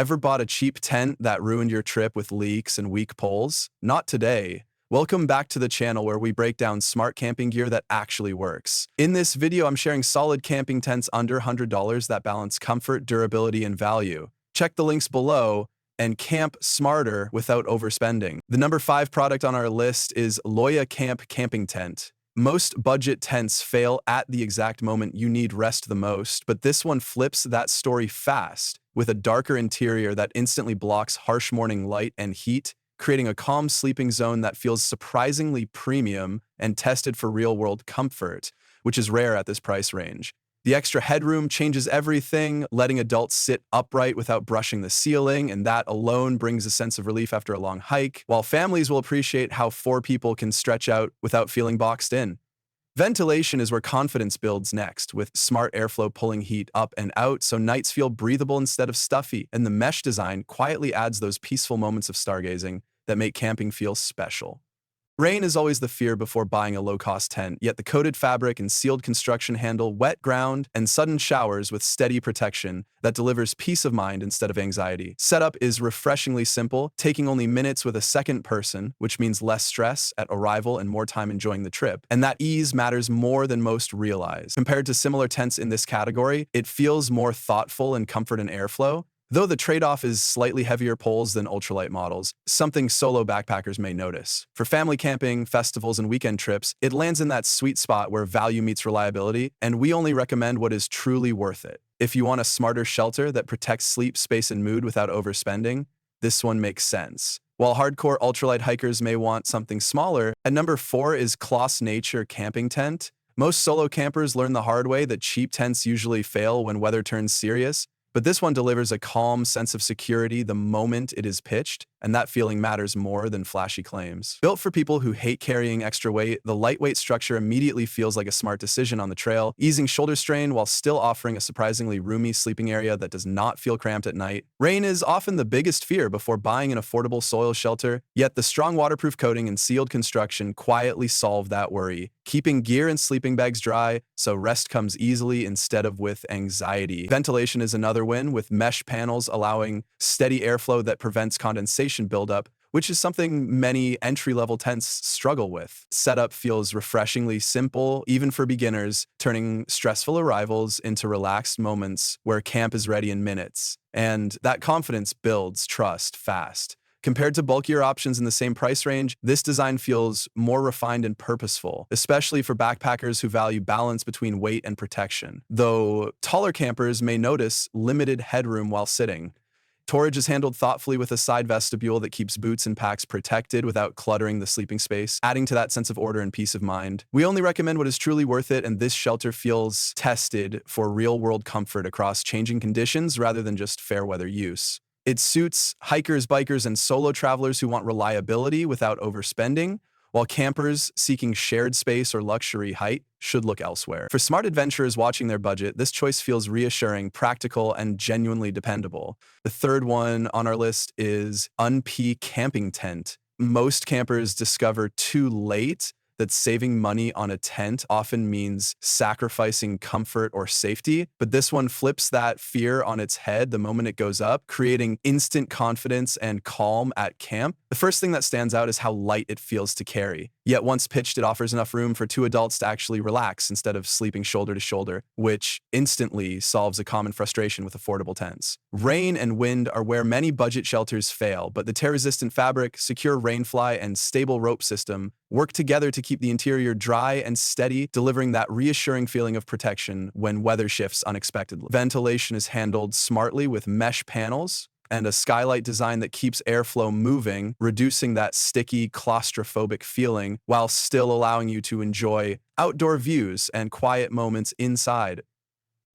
Ever bought a cheap tent that ruined your trip with leaks and weak poles? Not today. Welcome back to the channel where we break down smart camping gear that actually works. In this video, I'm sharing solid camping tents under $100 that balance comfort, durability, and value. Check the links below and camp smarter without overspending. The number 5 product on our list is Loyeahcamp Camping Tent. Most budget tents fail at the exact moment you need rest the most, but this one flips that story fast with a darker interior that instantly blocks harsh morning light and heat, creating a calm sleeping zone that feels surprisingly premium and tested for real-world comfort, which is rare at this price range. The extra headroom changes everything, letting adults sit upright without brushing the ceiling, and that alone brings a sense of relief after a long hike, while families will appreciate how 4 people can stretch out without feeling boxed in. Ventilation is where confidence builds next, with smart airflow pulling heat up and out so nights feel breathable instead of stuffy, and the mesh design quietly adds those peaceful moments of stargazing that make camping feel special. Rain is always the fear before buying a low-cost tent, yet the coated fabric and sealed construction handle wet ground and sudden showers with steady protection that delivers peace of mind instead of anxiety. Setup is refreshingly simple, taking only minutes with a second person, which means less stress at arrival and more time enjoying the trip. And that ease matters more than most realize. Compared to similar tents in this category, it feels more thoughtful in comfort and airflow, though the trade-off is slightly heavier poles than ultralight models, something solo backpackers may notice. For family camping, festivals, and weekend trips, it lands in that sweet spot where value meets reliability, and we only recommend what is truly worth it. If you want a smarter shelter that protects sleep, space, and mood without overspending, this one makes sense. While hardcore ultralight hikers may want something smaller, at number 4 is Clostnature Camping Tent. Most solo campers learn the hard way that cheap tents usually fail when weather turns serious, but this one delivers a calm sense of security the moment it is pitched, and that feeling matters more than flashy claims. Built for people who hate carrying extra weight, the lightweight structure immediately feels like a smart decision on the trail, easing shoulder strain while still offering a surprisingly roomy sleeping area that does not feel cramped at night. Rain is often the biggest fear before buying an affordable soil shelter, yet the strong waterproof coating and sealed construction quietly solve that worry, keeping gear and sleeping bags dry so rest comes easily instead of with anxiety. Ventilation is another win, with mesh panels allowing steady airflow that prevents condensation buildup, which is something many entry-level tents struggle with. Setup feels refreshingly simple, even for beginners, turning stressful arrivals into relaxed moments where camp is ready in minutes. And that confidence builds trust fast. Compared to bulkier options in the same price range, this design feels more refined and purposeful, especially for backpackers who value balance between weight and protection. Though taller campers may notice limited headroom while sitting. Storage is handled thoughtfully with a side vestibule that keeps boots and packs protected without cluttering the sleeping space, adding to that sense of order and peace of mind. We only recommend what is truly worth it, and this shelter feels tested for real-world comfort across changing conditions rather than just fair weather use. It suits hikers, bikers, and solo travelers who want reliability without overspending, while campers seeking shared space or luxury height should look elsewhere. For smart adventurers watching their budget, this choice feels reassuring, practical, and genuinely dependable. The third one on our list is UNP Camping Tent. Most campers discover too late that saving money on a tent often means sacrificing comfort or safety, but this one flips that fear on its head the moment it goes up, creating instant confidence and calm at camp. The first thing that stands out is how light it feels to carry. Yet once pitched, it offers enough room for 2 adults to actually relax instead of sleeping shoulder to shoulder, which instantly solves a common frustration with affordable tents. Rain and wind are where many budget shelters fail, but the tear-resistant fabric, secure rainfly, and stable rope system work together to keep the interior dry and steady, delivering that reassuring feeling of protection when weather shifts unexpectedly. Ventilation is handled smartly with mesh panels and a skylight design that keeps airflow moving, reducing that sticky, claustrophobic feeling while still allowing you to enjoy outdoor views and quiet moments inside.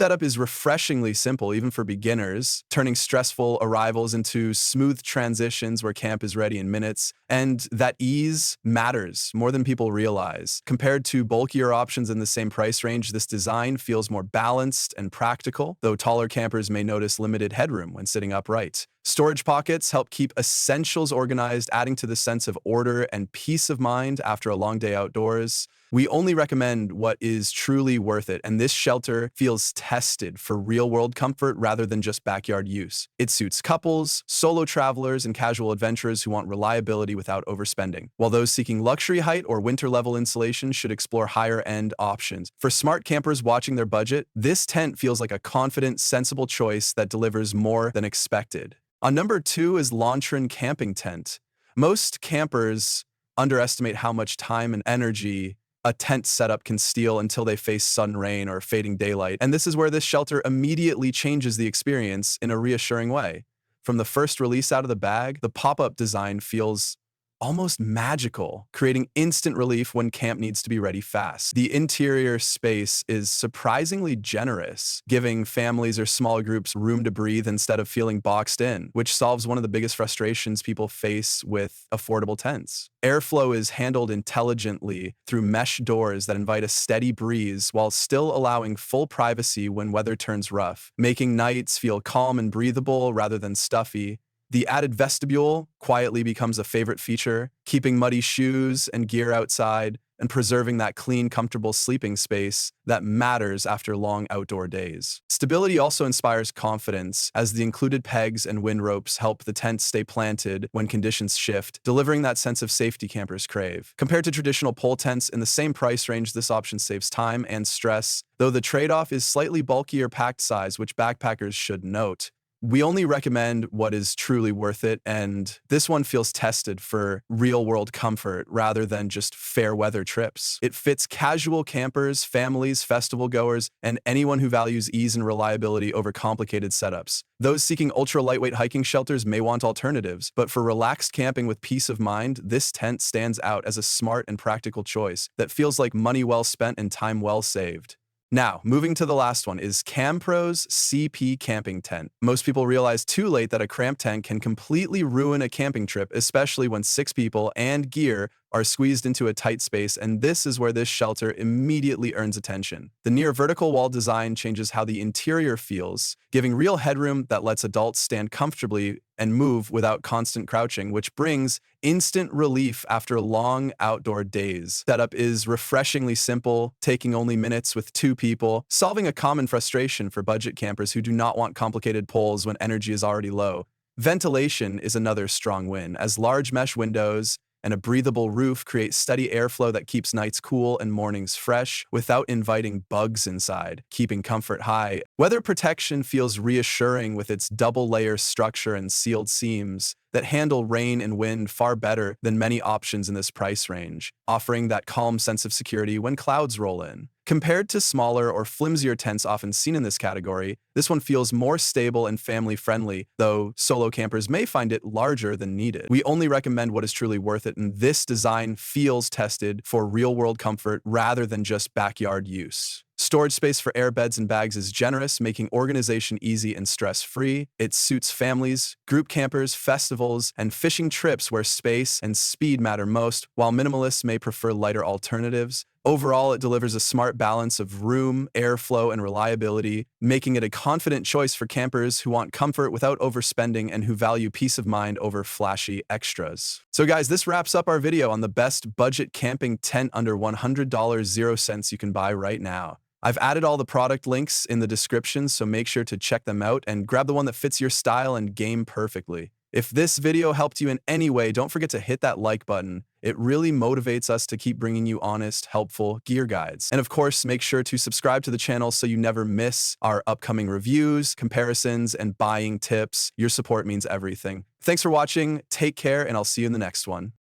Setup is refreshingly simple, even for beginners, turning stressful arrivals into smooth transitions where camp is ready in minutes, and that ease matters more than people realize. Compared to bulkier options in the same price range, this design feels more balanced and practical, though taller campers may notice limited headroom when sitting upright. Storage pockets help keep essentials organized, adding to the sense of order and peace of mind after a long day outdoors. We only recommend what is truly worth it, and this shelter feels tested for real-world comfort rather than just backyard use. It suits couples, solo travelers, and casual adventurers who want reliability without overspending, while those seeking luxury height or winter-level insulation should explore higher-end options. For smart campers watching their budget, this tent feels like a confident, sensible choice that delivers more than expected. On number 2 is Londtren Camping Tent. Most campers underestimate how much time and energy a tent setup can steal until they face sudden rain or fading daylight, and this is where this shelter immediately changes the experience in a reassuring way. From the first release out of the bag, the pop-up design feels almost magical, creating instant relief when camp needs to be ready fast. The interior space is surprisingly generous, giving families or small groups room to breathe instead of feeling boxed in, which solves one of the biggest frustrations people face with affordable tents. Airflow is handled intelligently through mesh doors that invite a steady breeze while still allowing full privacy when weather turns rough, making nights feel calm and breathable rather than stuffy. The added vestibule quietly becomes a favorite feature, keeping muddy shoes and gear outside and preserving that clean, comfortable sleeping space that matters after long outdoor days. Stability also inspires confidence, as the included pegs and wind ropes help the tent stay planted when conditions shift, delivering that sense of safety campers crave. Compared to traditional pole tents in the same price range, this option saves time and stress, though the trade-off is slightly bulkier packed size, which backpackers should note. We only recommend what is truly worth it, and this one feels tested for real-world comfort rather than just fair weather trips. It fits casual campers, families, festival goers, and anyone who values ease and reliability over complicated setups. Those seeking ultra-lightweight hiking shelters may want alternatives, but for relaxed camping with peace of mind, this tent stands out as a smart and practical choice that feels like money well spent and time well saved. Now, moving to the last one is CAMPROS CP Camping Tent. Most people realize too late that a cramped tent can completely ruin a camping trip, especially when 6 people and gear are squeezed into a tight space, and this is where this shelter immediately earns attention. The near vertical wall design changes how the interior feels, giving real headroom that lets adults stand comfortably and move without constant crouching, which brings instant relief after long outdoor days. Setup is refreshingly simple, taking only minutes with 2 people, solving a common frustration for budget campers who do not want complicated poles when energy is already low. Ventilation is another strong win, as large mesh windows and a breathable roof create steady airflow that keeps nights cool and mornings fresh without inviting bugs inside, keeping comfort high. Weather protection feels reassuring with its double-layer structure and sealed seams that handle rain and wind far better than many options in this price range, offering that calm sense of security when clouds roll in. Compared to smaller or flimsier tents often seen in this category, this one feels more stable and family-friendly, though solo campers may find it larger than needed. We only recommend what is truly worth it, and this design feels tested for real-world comfort rather than just backyard use. Storage space for airbeds and bags is generous, making organization easy and stress-free. It suits families, group campers, festivals, and fishing trips where space and speed matter most, while minimalists may prefer lighter alternatives. Overall, it delivers a smart balance of room, airflow, and reliability, making it a confident choice for campers who want comfort without overspending and who value peace of mind over flashy extras. So guys, this wraps up our video on the best budget camping tent under $100 0 cents you can buy right now. I've added all the product links in the description, so make sure to check them out and grab the one that fits your style and game perfectly. If this video helped you in any way, don't forget to hit that like button. It really motivates us to keep bringing you honest, helpful gear guides. And of course, make sure to subscribe to the channel so you never miss our upcoming reviews, comparisons, and buying tips. Your support means everything. Thanks for watching, take care, and I'll see you in the next one.